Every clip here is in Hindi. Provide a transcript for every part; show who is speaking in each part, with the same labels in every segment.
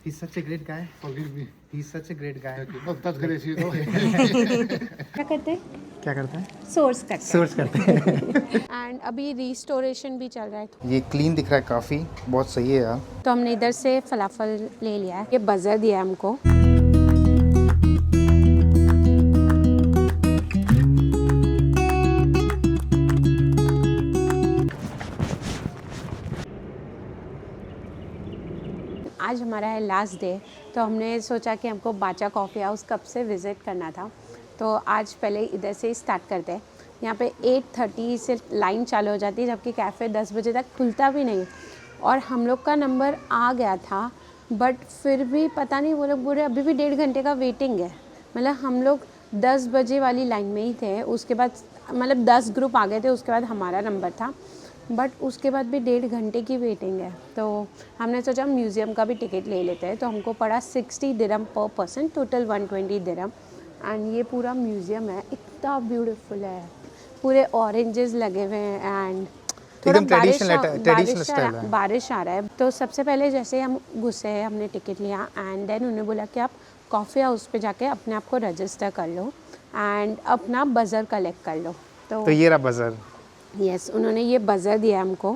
Speaker 1: He's such a great guy.
Speaker 2: Forgive me.
Speaker 1: He's such a great guy.
Speaker 2: No, that's great. You know.
Speaker 3: क्या करते हैं?
Speaker 1: क्या करता है?
Speaker 3: सोर्स करते
Speaker 1: सोर्स करते हैं.
Speaker 3: हैं एंड अभी रिस्टोरेशन भी चल रहा है
Speaker 1: ये क्लीन दिख रहा है काफ़ी, बहुत सही है यार.
Speaker 3: तो हमने इधर से फलाफल ले लिया है. ये बजर दिया है हमको. आज हमारा है लास्ट डे, तो हमने सोचा कि हमको बाचा कॉफ़ी हाउस कब से विज़िट करना था, तो आज पहले इधर से ही स्टार्ट करते हैं. यहाँ पे 8:30 से लाइन चालू हो जाती है, जबकि कैफ़े 10 बजे तक खुलता भी नहीं. और हम लोग का नंबर आ गया था, बट फिर भी पता नहीं वो लोग बोले अभी भी 1.5 घंटे का वेटिंग है. मतलब हम लोग 10 बजे वाली लाइन में ही थे, उसके बाद मतलब 10 ग्रुप आ गए थे, उसके बाद हमारा नंबर था, बट उसके बाद भी 1.5 घंटे की वेटिंग है. तो हमने सोचा म्यूज़ियम का भी टिकट ले लेते हैं, तो हमको पड़ा 60 दिरहम पर पर्सन, टोटल 120 दिरहम. एंड ये पूरा म्यूज़ियम है, इतना ब्यूटीफुल है, पूरे ऑरेंजेस लगे हुए हैं एंड थोड़ा बारिश आ रहा है. तो सबसे पहले जैसे हम घुसे हमने टिकट लिया एंड देन उन्होंने बोला कि आप कॉफ़ी हाउस पे जाके अपने आप को रजिस्टर कर लो एंड अपना बज़र कलेक्ट कर लो.
Speaker 1: तो ये रहा बजर.
Speaker 3: यस उन्होंने ये बजर दिया हमको.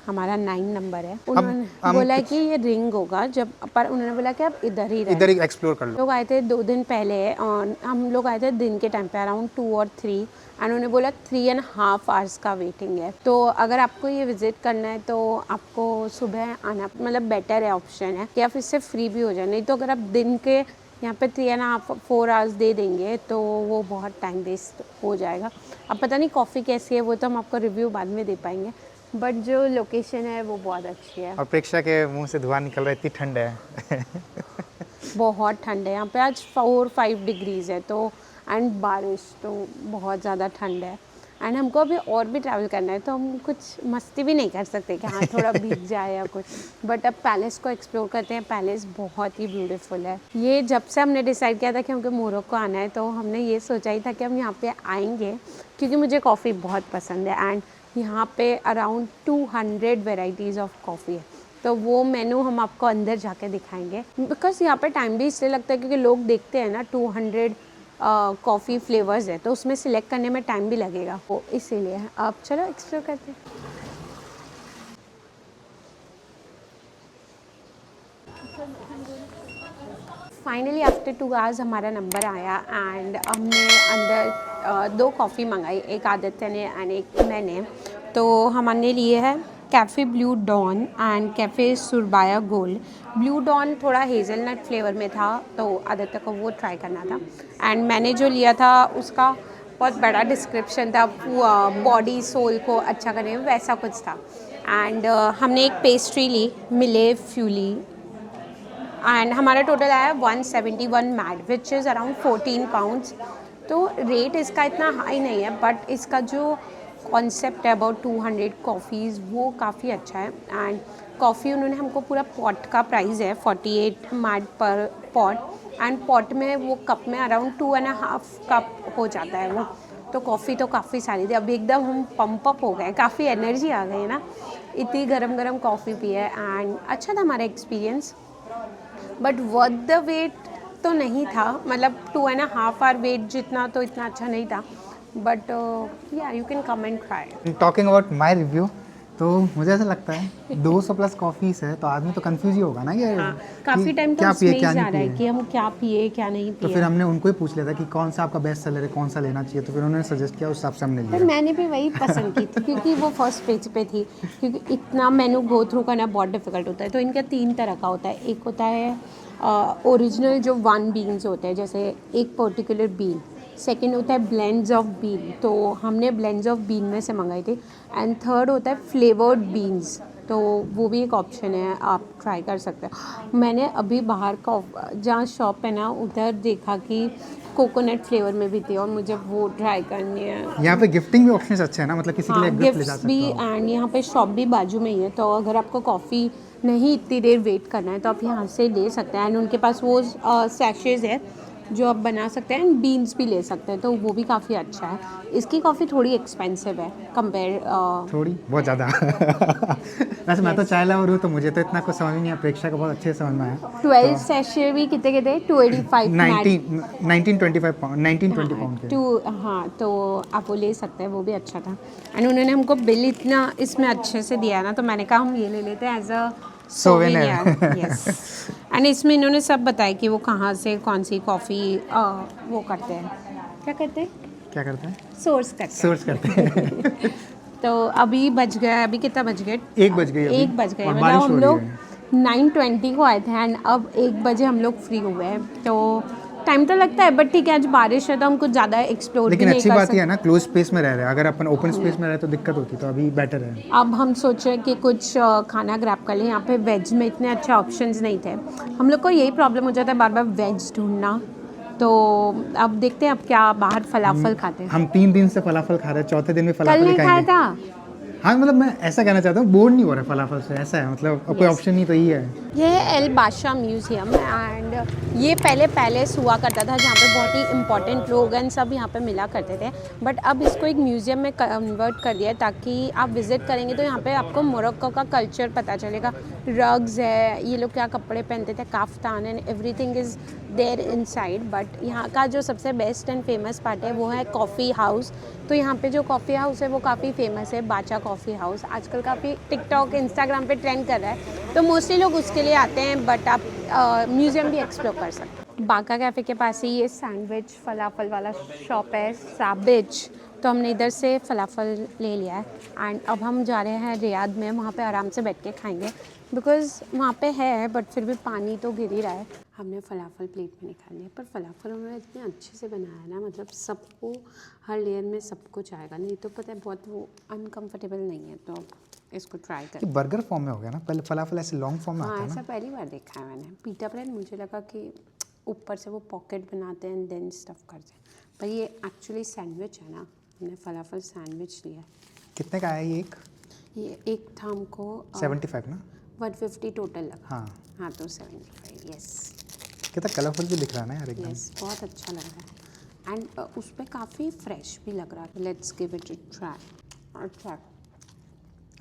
Speaker 3: हमारा 9 नंबर है. उन्होंने बोला कि ये रिंग होगा जब, पर उन्होंने बोला कि आप इधर ही
Speaker 1: एक्सप्लोर कर लो.
Speaker 3: लोग आए थे 2 दिन पहले और हम लोग आए थे दिन के टाइम पे अराउंड 2 और 3 एंड उन्होंने बोला 3.5 आवर्स का वेटिंग है. तो अगर आपको ये विज़िट करना है तो आपको सुबह आना मतलब बेटर है, ऑप्शन है कि आप इससे फ्री भी हो जाए. नहीं तो अगर आप दिन के यहाँ पे 3.5-4 आवर्स दे देंगे तो वो बहुत टाइम वेस्ट हो जाएगा. अब पता नहीं कॉफ़ी कैसी है, वो तो हम आपको रिव्यू बाद में दे पाएंगे, बट जो लोकेशन है वो बहुत अच्छी है.
Speaker 1: और प्रेक्षा के मुंह से धुआं निकल रहा है, इतनी ठंड है.
Speaker 3: बहुत ठंड है यहाँ पे, आज 4-5 डिग्रीज़ है. तो एंड बारिश, तो बहुत ज़्यादा ठंड है एंड हमको अभी और भी ट्रैवल करना है, तो हम कुछ मस्ती भी नहीं कर सकते कि हाँ थोड़ा भीग जाए या कुछ. बट अब पैलेस को एक्सप्लोर करते हैं. पैलेस बहुत ही ब्यूटीफुल है. ये जब से हमने डिसाइड किया था कि हमको मोरक्को आना है, तो हमने ये सोचा ही था कि हम यहाँ पे आएंगे क्योंकि मुझे कॉफ़ी बहुत पसंद है एंड यहाँ पे अराउंड 200 वेराइटीज़ ऑफ कॉफ़ी है. तो वो मेनू हम आपको अंदर जाके दिखाएंगे, बिकॉज यहाँ पे टाइम भी इसलिए लगता है क्योंकि लोग देखते हैं ना 200 कॉफ़ी फ्लेवर्स है, तो उसमें सिलेक्ट करने में टाइम भी लगेगा, वो इसीलिए. आप चलो एक्सप्लोर करते हैं. फाइनली आफ्टर 2 आवर्स हमारा नंबर आया एंड हमने अंदर 2 कॉफ़ी मंगाई, एक आदित्य ने एंड एक मैंने. तो हमने लिए है cafe blue dawn and cafe Surabaya gold. Blue dawn थोड़ा हेज़लनट फ्लेवर में था, तो आदित्य को वो ट्राई करना था एंड मैंने जो लिया था उसका बहुत बड़ा डिस्क्रिप्शन था, बॉडी सोल को अच्छा करने में वैसा कुछ था. एंड हमने एक पेस्ट्री ली मिले फ्यूली एंड हमारा टोटल आया 171 mad which is around 14 pounds. तो रेट इसका इतना हाई नहीं है, बट इसका जो कॉन्सेप्ट है अबाउट 200 कॉफ़ीज़ वो काफ़ी अच्छा है. एंड कॉफ़ी उन्होंने हमको पूरा पॉट का प्राइस है 48 मैड पर पॉट एंड पॉट में वो कप में अराउंड 2.5 कप हो जाता है वो. तो कॉफ़ी तो काफ़ी सारी थी. अभी एकदम हम पंप अप हो गए, काफ़ी एनर्जी आ गई ना, इतनी गरम गरम कॉफ़ी पी है. एंड अच्छा था हमारा experience, but worth the wait तो नहीं था. मतलब 2.5 आवर वेट जितना, तो इतना अच्छा नहीं था, बट या you can come and try.
Speaker 1: Talking about my review, तो मुझे ऐसा लगता है 200 प्लस कॉफ़ीज है तो आदमी तो कंफ्यूज ही होगा ना कि
Speaker 3: काफ़ी टाइम तो उसमें ही जा रहा है कि हम क्या पिए क्या नहीं पिए.
Speaker 1: तो फिर हमने उनको ही पूछ लिया था कि कौन सा आपका बेस्ट सेलर है, कौन सा लेना चाहिए, तो फिर उन्होंने सजेस्ट किया, उस हिसाब से हमने लिया.
Speaker 3: मैंने भी वही पसंद की थी क्योंकि वो फर्स्ट पेज पे थी, क्योंकि इतना मेनू गो थ्रू करना बहुत डिफिकल्ट होता है. तो इनका 3 तरह का होता है. एक होता है ओरिजिनल जो 1 बीन्स होते हैं, जैसे एक पर्टिकुलर बीन. सेकंड होता है ब्लेंड्स ऑफ बीन, तो हमने ब्लेंड्स ऑफ बीन में से मंगाई थी. एंड थर्ड होता है फ्लेवर्ड बीन्स, तो वो भी एक ऑप्शन है, आप ट्राई कर सकते हैं. मैंने अभी बाहर का जहाँ शॉप है ना उधर देखा कि कोकोनट फ्लेवर में भी थी और मुझे वो ट्राई करनी है.
Speaker 1: यहाँ पे गिफ्टिंग भी ऑप्शन अच्छे हैं ना, मतलब किसी के लिए गिफ्ट ले जा
Speaker 3: गिफ्ट्स
Speaker 1: सकते
Speaker 3: भी.
Speaker 1: हो.
Speaker 3: एंड यहाँ पे शॉप भी बाजू में ही है, तो अगर आपको कॉफ़ी नहीं इतनी देर वेट करना है तो आप यहाँ से ले सकते हैं. एंड उनके पास वो सैशेज़ है जो आप बना सकते हैं, एंड बीन्स भी ले सकते हैं, तो वो भी काफ़ी अच्छा है। इसकी कॉफ़ी थोड़ी एक्सपेंसिव है कंपेयर
Speaker 1: थोड़ी बहुत ज़्यादा वैसे मैं तो चाय लवर हूँ, तो मुझे तो इतना कुछ समझ में नहीं आया, प्रेक्षा का बहुत अच्छे से समझ में आया।
Speaker 3: 12 सैशे भी कितने के थे? 285
Speaker 1: 1925 पाउंड 1920 पाउंड के।
Speaker 3: हाँ, तो आप वो ले सकते हैं, वो भी अच्छा था। एंड उन्होंने हमको बिल इतना इसमें अच्छे से दिया ना, तो मैंने कहा हम ये ले लेते हैं as a souvenir. Yes. And इसमें इन्होंने सब बताया कि वो कहाँ से कौन सी कॉफ़ी वो करते हैं, क्या करते हैं,
Speaker 1: क्या करते हैं?
Speaker 3: सोर्स करते हैं।
Speaker 1: सोर्स करते हैं।
Speaker 3: तो अभी बज गया, अभी कितना बज गया?
Speaker 1: 1 बज गई अभी।
Speaker 3: 1 बज गए,
Speaker 1: और
Speaker 3: मतलब
Speaker 1: बारिश हो
Speaker 3: हम
Speaker 1: रही
Speaker 3: लोग
Speaker 1: है।
Speaker 3: 9:20 को आए थे एंड अब 1 बजे हम लोग फ्री हुए हैं। तो टाइम तो लगता है, बट ठीक है, आज बारिश है तो हम कुछ ज़्यादा एक्सप्लोर भी
Speaker 1: लेकिन
Speaker 3: नहीं
Speaker 1: अच्छी
Speaker 3: कर
Speaker 1: बात
Speaker 3: सकते।
Speaker 1: यह है ना, क्लोज स्पेस में रह रहे हैं। अगर अपन ओपन स्पेस में रहे तो दिक्कत होती, तो अभी बेटर है।
Speaker 3: अब हम सोच रहे हैं कि कुछ खाना ग्रैब कर लें। यहाँ पे वेज में इतने अच्छे ऑप्शंस नहीं थे। हम लोग को यही प्रॉब्लम हो जाता है बार बार वेज ढूंढना। तो अब देखते हैं अब क्या, बाहर फलाफल खाते हैं।
Speaker 1: हम 3 दिन से फलाफल खा रहे हैं, चौथे दिन भी
Speaker 3: कल
Speaker 1: फलाफल ही
Speaker 3: नहीं खाया
Speaker 1: खाएंगे।
Speaker 3: था।
Speaker 1: हाँ, मतलब मैं ऐसा कहना चाहता हूँ, बोर नहीं हो रहा फलाफल से, ऐसा है मतलब अब कोई
Speaker 3: Yes.
Speaker 1: ऑप्शन नहीं तो ये है।
Speaker 3: ये है एल बादशाह म्यूज़ियम एंड ये पहले पैलेस हुआ करता था जहाँ पे बहुत ही इंपॉर्टेंट लोग एंड सब यहाँ पे मिला करते थे, बट अब इसको एक म्यूज़ियम में कन्वर्ट कर दिया है ताकि आप विज़िट करेंगे तो यहाँ पे आपको मोरक्को का कल्चर पता चलेगा। रग्स है, ये लोग क्या कपड़े पहनते थे, kaftan and everything is there inside. But यहाँ का जो सबसे बेस्ट एंड फेमस पार्ट है वो है कॉफ़ी हाउस। तो यहाँ पे जो कॉफ़ी हाउस है वो काफ़ी फेमस है, बाचा कॉफ़ी हाउस। आजकल काफ़ी टिकटॉक इंस्टाग्राम पे ट्रेंड कर रहा है, तो मोस्टली लोग उसके लिए आते हैं, बट आप म्यूज़ियम भी एक्सप्लोर कर सकते हैं। बाका कैफ़े के पास ही ये सैंडविच फलाफल वाला शॉप है, साबिज। तो हमने इधर से फलाफल ले लिया है एंड अब हम जा रहे हैं रियाद में, वहाँ पे आराम से बैठ के खाएंगे बिकॉज़ वहाँ पे है, बट फिर भी पानी तो गिर ही रहा है। हमने फ़लाफल प्लेट में निकाल लिया, पर फ़लाफल उन्होंने इतने अच्छे से बनाया ना, मतलब सबको हर लेयर में सब कुछ आएगा, नहीं तो पता है बहुत वो अनकम्फर्टेबल नहीं है। तो इसको ट्राई कर।
Speaker 1: ये बर्गर फॉर्म में हो गया ना, पहले फलाफल ऐसे लॉन्ग फॉर्म में
Speaker 3: हाँ,
Speaker 1: आता है
Speaker 3: ऐसा
Speaker 1: ना।
Speaker 3: पहली बार देखा है मैंने। पीटा ब्रेड मुझे लगा कि ऊपर से वो पॉकेट बनाते हैं देन स्टफ करते हैं, पर ये एक्चुअली सैंडविच है ना। हमने फलाफल सैंडविच लिया।
Speaker 1: कितने का आया ये
Speaker 3: ये एक था हमको
Speaker 1: 75 ना।
Speaker 3: 150 टोटल लगा।
Speaker 1: हाँ,
Speaker 3: हाँ, तो 75। यस
Speaker 1: कितना कलरफुल भी दिख रहा है ना यार एकदम।
Speaker 3: यस, बहुत अच्छा लग रहा है एंड उस पर काफ़ी फ्रेश भी लग रहा है। Let's give it a try.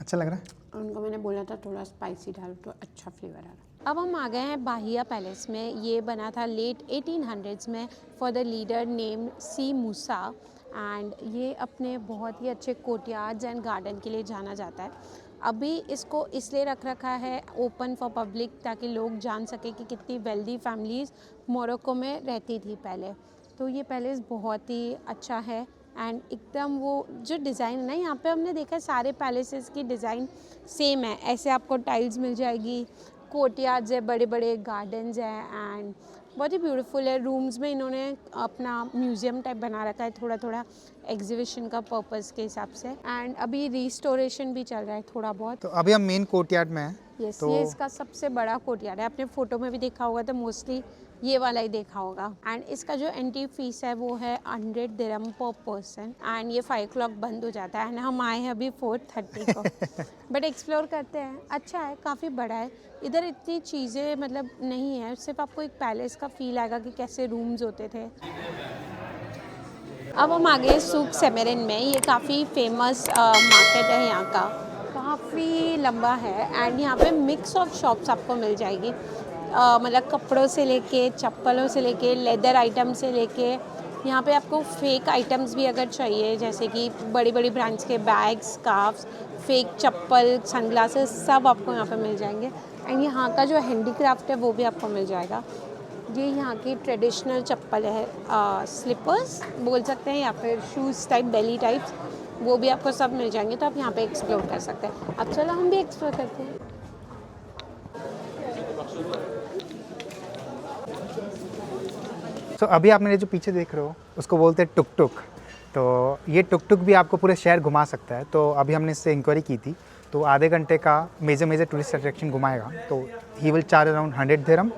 Speaker 1: अच्छा लग रहा है।
Speaker 3: उनको मैंने बोला था थोड़ा स्पाइसी डालो तो अच्छा फ्लेवर आ रहा। अब हम आ गए हैं बाहिया पैलेस में। ये बना था लेट 1800s में for the leader name Si Musa and ये अपने बहुत ही अच्छे कोर्टयार्ड्स एंड गार्डन के लिए जाना जाता है। अभी इसको इसलिए रख रखा है ओपन फॉर पब्लिक ताकि लोग जान सके कि कितनी वेल्दी फैमिलीज़ मोरक्को में रहती थी पहले। तो ये पैलेस बहुत ही अच्छा है एंड एकदम वो जो डिज़ाइन है ना, यहाँ पे हमने देखा है सारे पैलेसेस की डिज़ाइन सेम है। ऐसे आपको टाइल्स मिल जाएगी, कोर्टयार्ड्स है, बड़े बड़े गार्डन्स हैं एंड बहुत ही ब्यूटीफुल है। रूम्स में इन्होंने अपना म्यूज़ियम टाइप बना रखा है, थोड़ा थोड़ा एग्जीबिशन का पर्पस के हिसाब से। एंड अभी रिस्टोरेशन भी चल रहा है थोड़ा बहुत।
Speaker 1: तो अभी हम मेन कोर्टयार्ड में हैं।
Speaker 3: यस,
Speaker 1: तो
Speaker 3: ये इसका सबसे बड़ा कोर्टयार्ड है। आपने फ़ोटो में भी देखा होगा तो मोस्टली ये वाला ही देखा होगा। एंड इसका जो एंट्री फीस है वो है 100 दिरहम पर पर्सन एंड ये 5 o'clock बंद हो जाता है एंड हम आए हैं अभी 4:30 को। बट एक्सप्लोर करते हैं, अच्छा है, काफ़ी बड़ा है। इधर इतनी चीज़ें मतलब नहीं है, सिर्फ आपको एक पैलेस का फील आएगा कि कैसे रूम्स होते थे। अब हम आ गए सूक सेमेरिन में। ये काफ़ी फेमस मार्केट है यहाँ का, काफ़ी लंबा है एंड यहाँ पे मिक्स ऑफ शॉप्स आपको मिल जाएगी। मतलब कपड़ों से लेके, चप्पलों से लेके, लेदर आइटम से लेके, यहाँ पे आपको फेक आइटम्स भी अगर चाहिए जैसे कि बड़ी बड़ी ब्रांड्स के बैग्स, स्कार्फ्स, फेक चप्पल, सनग्लासेस, सब आपको यहाँ पे मिल जाएंगे। एंड यहाँ का जो हैंडीक्राफ्ट है वो भी आपको मिल जाएगा। ये यहाँ की ट्रेडिशनल चप्पल है, स्लीपर्स बोल सकते हैं या फिर शूज़ टाइप, बेली टाइप्स, वो भी आपको सब मिल जाएंगे। तो आप यहाँ पे एक्सप्लोर कर सकते हैं। अब चलो हम भी एक्सप्लोर करते हैं।
Speaker 1: तो अभी आप मेरे जो पीछे देख रहे हो उसको बोलते हैं टुक टुक। तो ये टुक टुक भी आपको पूरे शहर घुमा सकता है। तो अभी हमने इससे इंक्वायरी की थी, तो आधे घंटे का मेजर टूरिस्ट अट्रैक्शन घुमाएगा। तो ही विल चार्ज अराउंड 100 दिरहम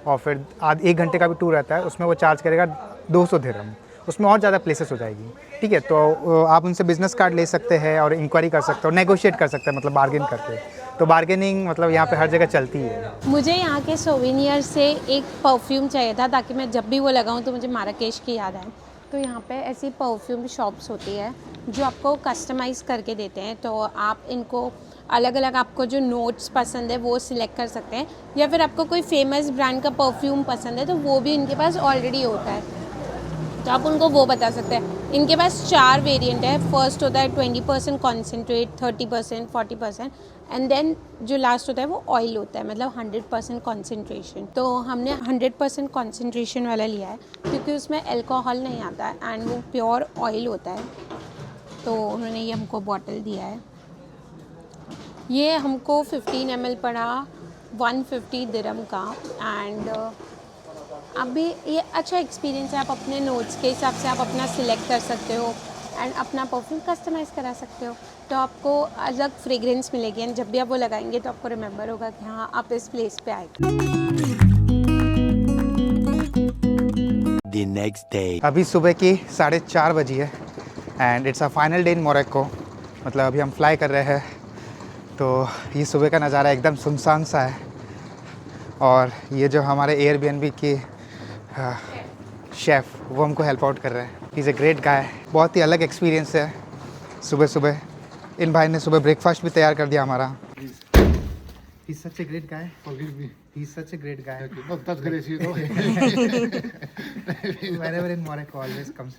Speaker 1: और फिर 1 घंटे का भी टूर रहता है, उसमें वो चार्ज करेगा 200 दिरहम। उसमें और ज़्यादा प्लेसेस हो जाएगी, ठीक है। तो आप उनसे बिजनेस कार्ड ले सकते हैं और इंक्वायरी कर सकते हो, नेगोशिएट कर सकते हैं, मतलब बार्गेन करके। तो बार्गेनिंग मतलब यहाँ पे हर जगह चलती है।
Speaker 3: मुझे यहाँ के सोवेनियर से एक परफ्यूम चाहिए था ताकि मैं जब भी वो लगाऊँ तो मुझे माराकेश की याद आए। तो यहाँ पे ऐसी परफ्यूम शॉप्स होती है जो आपको कस्टमाइज़ करके देते हैं, तो आप इनको अलग अलग आपको जो नोट्स पसंद है वो सिलेक्ट कर सकते हैं, या फिर आपको कोई फेमस ब्रांड का परफ्यूम पसंद है तो वो भी इनके पास ऑलरेडी होता है, तो आप उनको वो बता सकते हैं। इनके पास 4 वेरिएंट है। फर्स्ट होता है 20% कॉन्सेंट्रेट, 30%, 40% एंड देन जो लास्ट होता है वो ऑयल होता है, मतलब 100% कॉन्सेंट्रेशन। तो हमने 100% कॉन्सेंट्रेशन वाला लिया है क्योंकि उसमें अल्कोहल नहीं आता है एंड वो प्योर ऑयल होता है। तो उन्होंने ये हमको बॉटल दिया है। ये हमको 15 ml पड़ा 150 दिरहम का एंड अभी ये अच्छा एक्सपीरियंस है। आप अपने नोट्स के हिसाब से आप अपना सिलेक्ट कर सकते हो एंड अपना परफ्यूम कस्टमाइज़ करा सकते हो, तो आपको अलग फ्रेग्रेंस मिलेगी एंड जब भी आप वो लगाएंगे तो आपको रिमेंबर होगा कि हाँ आप इस प्लेस पे आए।
Speaker 2: The next day.
Speaker 1: अभी सुबह की 4:30 बजी है and it's a final day in Morocco. मतलब अभी हम फ्लाई कर रहे हैं, तो ये सुबह का नज़ारा एकदम सुनसान सा है। और ये जो हमारे एयरबीएनबी के शेफ़ वो हमको हेल्प आउट कर रहे हैं। He is a great guy. बहुत ही अलग एक्सपीरियंस है। सुबह सुबह इन भाई ने सुबह ब्रेकफास्ट भी तैयार कर दिया हमारा। He's such a great guy.
Speaker 4: Forgive me.
Speaker 1: He's such a great guy.
Speaker 4: Not that great, you know.
Speaker 1: Wherever in Morocco, always come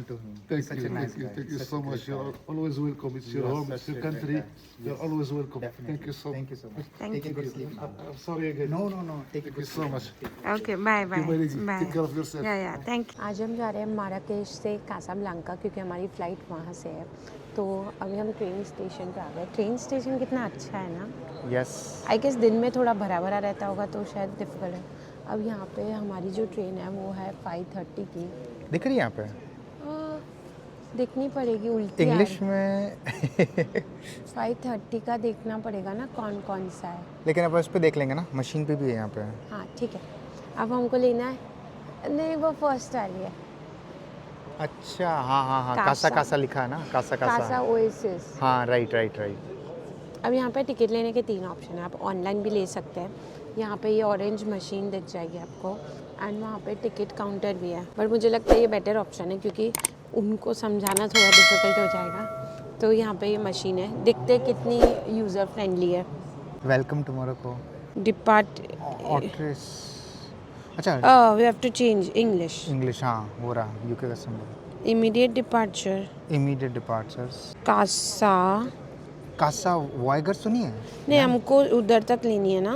Speaker 1: to him. He's such a nice guy.
Speaker 4: Thank you
Speaker 1: Such
Speaker 4: so
Speaker 1: a
Speaker 4: much.
Speaker 1: great
Speaker 4: You're
Speaker 1: guy.
Speaker 4: always welcome. It's your
Speaker 1: You are
Speaker 4: home, it's
Speaker 1: such
Speaker 4: your
Speaker 1: a great
Speaker 4: country.
Speaker 1: guy.
Speaker 4: You're
Speaker 1: Yes.
Speaker 4: always welcome.
Speaker 1: Definitely.
Speaker 4: Thank you so much.
Speaker 1: Thank you so much.
Speaker 3: Thank
Speaker 1: Take a good sleep.
Speaker 4: I'm sorry again.
Speaker 1: No. Take a
Speaker 4: Thank
Speaker 1: good
Speaker 4: you so
Speaker 1: sleep.
Speaker 4: much.
Speaker 3: Okay bye bye
Speaker 4: Bye, lady. Take care of yourself.
Speaker 3: या थैंक यू। आज हम जा रहे हैं माराकेश से कासाब्लांका क्योंकि हमारी फ़्लाइट वहाँ से है। तो अभी हम ट्रेन स्टेशन पे आ गए। ट्रेन स्टेशन कितना अच्छा है ना।
Speaker 1: Yes.
Speaker 3: आई गेस दिन में थोड़ा भरा भरा रहता होगा तो शायद डिफ़िकल्ट है। अब यहाँ पे हमारी जो ट्रेन है वो है 5:30 की।
Speaker 1: दिख रही है यहाँ पे
Speaker 3: देखनी पड़ेगी उल्टी
Speaker 1: इंग्लिश में
Speaker 3: 5:30 का देखना पड़ेगा ना कौन कौन सा है।
Speaker 1: लेकिन अब उस पर देख लेंगे ना, मशीन पे भी है यहाँ पे।
Speaker 3: हाँ ठीक है। अब हमको लेना है, नहीं वो फर्स्ट वाली है।
Speaker 1: अच्छा हाँ
Speaker 3: कासा।
Speaker 1: कासा लिखा है ना, कासा
Speaker 3: कासा ओएसिस।
Speaker 1: हाँ राइट।
Speaker 3: अब यहाँ पे टिकट लेने के 3 ऑप्शन है। आप ऑनलाइन भी ले सकते हैं। यहाँ पे ये ऑरेंज मशीन दिख जाएगी आपको एंड वहाँ पे टिकट काउंटर भी है, बट मुझे लगता है ये बेटर ऑप्शन है क्योंकि उनको समझाना थोड़ा डिफ़िकल्ट हो जाएगा। तो यहाँ पे ये मशीन है, दिखते कितनी यूज़र फ्रेंडली है।
Speaker 1: Welcome to Morocco.
Speaker 3: डिपार्ट
Speaker 1: ऑट्रेस। अच्छा
Speaker 3: we have to change English.
Speaker 1: English हाँ वो रहा यूके का symbol.
Speaker 3: Immediate departure.
Speaker 1: Immediate departures.
Speaker 3: Casa
Speaker 1: Casa वाइगर सुनिए।
Speaker 3: नहीं, हमको उधर तक लेनी है ना,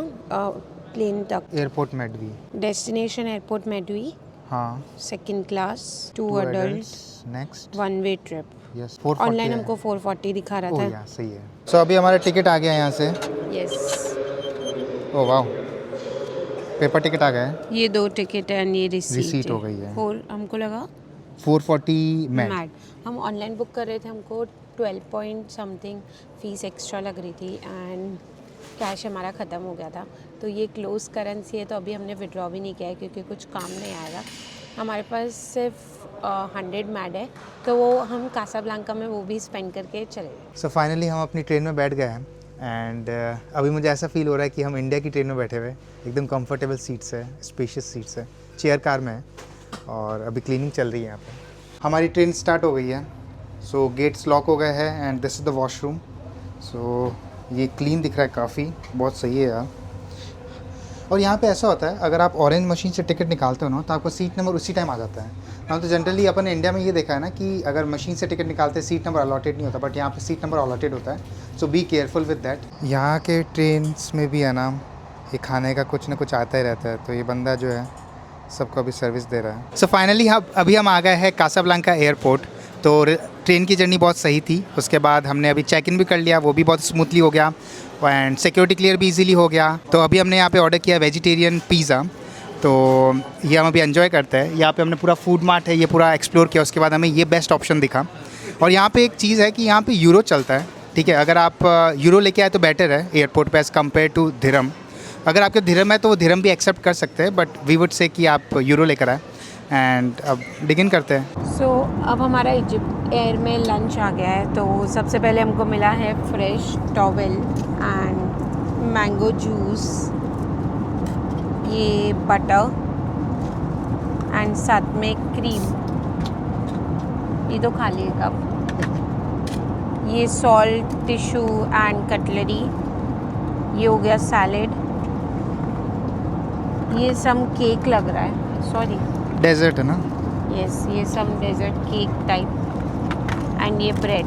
Speaker 3: प्लेन तक।
Speaker 1: एयरपोर्ट मेडवी।
Speaker 3: डेस्टिनेशन एयरपोर्ट मेडवी।
Speaker 1: हाँ।
Speaker 3: 2nd class, 2 adults,
Speaker 1: next
Speaker 3: 1 way trip।
Speaker 1: Yes.
Speaker 3: Online हमको 440 दिखा रहा था।
Speaker 1: या सही है। सो अभी हमारा टिकट आ गया यहाँ से।
Speaker 3: यस।
Speaker 1: ओह वाह, पेपर टिकट आ गया है।
Speaker 3: ये 2 टिकट एंड ये रिसीट
Speaker 1: हो गई है।
Speaker 3: 4 हमको लगा
Speaker 1: 440
Speaker 3: मैड। हम ऑनलाइन बुक कर रहे थे, हमको 12 पॉइंट समथिंग फीस एक्स्ट्रा लग रही थी एंड कैश हमारा ख़त्म हो गया था। तो ये क्लोज करेंसी है तो अभी हमने विड्रॉ भी नहीं किया है क्योंकि कुछ काम नहीं आएगा। हमारे पास सिर्फ 100 मैड है तो वो हम कासाब्लांका में वो भी स्पेंड करके चले गए।
Speaker 1: सो फाइनली हम अपनी ट्रेन में बैठ गए हैं एंड अभी मुझे ऐसा फील हो रहा है कि हम इंडिया की ट्रेन में बैठे हुए, एकदम कंफर्टेबल सीट्स है, स्पेशियस सीट्स है, चेयर कार में है और अभी क्लीनिंग चल रही है यहाँ पे। हमारी ट्रेन स्टार्ट हो गई है। सो गेट्स लॉक हो गए हैं and this is the washroom. So ये क्लीन दिख रहा है काफ़ी, बहुत सही है यार। और यहाँ पे ऐसा होता है अगर आप ऑरेंज मशीन से टिकट निकालते हो ना तो आपको सीट नंबर उसी टाइम आ जाता है। ना तो जनरली अपन इंडिया में ये देखा है ना कि अगर मशीन से टिकट निकालते हैं सीट नंबर अलॉटेड नहीं होता, बट यहाँ पे सीट नंबर अलॉटेड होता है। सो बी केयरफुल विद दैट। यहाँ के ट्रेन्स में भी है ना ये खाने का कुछ ना कुछ आता ही रहता है, तो ये बंदा जो है सबको अभी सर्विस दे रहा है। सो फाइनली अभी हम आ गए हैं कासाब्लांका एयरपोर्ट। तो ट्रेन की जर्नी बहुत सही थी। उसके बाद हमने अभी चेक इन भी कर लिया, वो भी बहुत स्मूथली हो गया एंड सिक्योरिटी क्लियर भी इजीली हो गया। तो अभी हमने यहाँ पे ऑर्डर किया वेजिटेरियन पिज़्ज़ा, तो ये हम अभी एंजॉय करते हैं। यहाँ पे हमने पूरा फूड मार्ट है ये पूरा एक्सप्लोर किया। उसके बाद हमें ये बेस्ट ऑप्शन दिखा। और यहाँ पे एक चीज़ है कि यहाँ पे यूरो चलता है, ठीक है। अगर आप यूरो लेके आए तो बेटर है एयरपोर्ट पे एज़ कम्पेयर टू दिरहम। अगर आपके दिरहम है तो वो दिरहम भी एक्सेप्ट कर सकते हैं, बट वी वुड से कि आप यूरो लेकर आए। एंड अब बिगिन करते हैं।
Speaker 3: सो अब हमारा इजिप्ट एयर में लंच आ गया है। तो सबसे पहले हमको मिला है fresh towel and mango juice, ये बटर एंड साथ में क्रीम। ये तो खा लिए कब। ये सॉल्ट, टिश्यू एंड कटलरी। ये हो गया सैलेड। ये सम केक लग रहा है, सॉरी
Speaker 1: डेजर्ट है ना?
Speaker 3: यस, ये सम डेजर्ट केक टाइप एंड ये ब्रेड।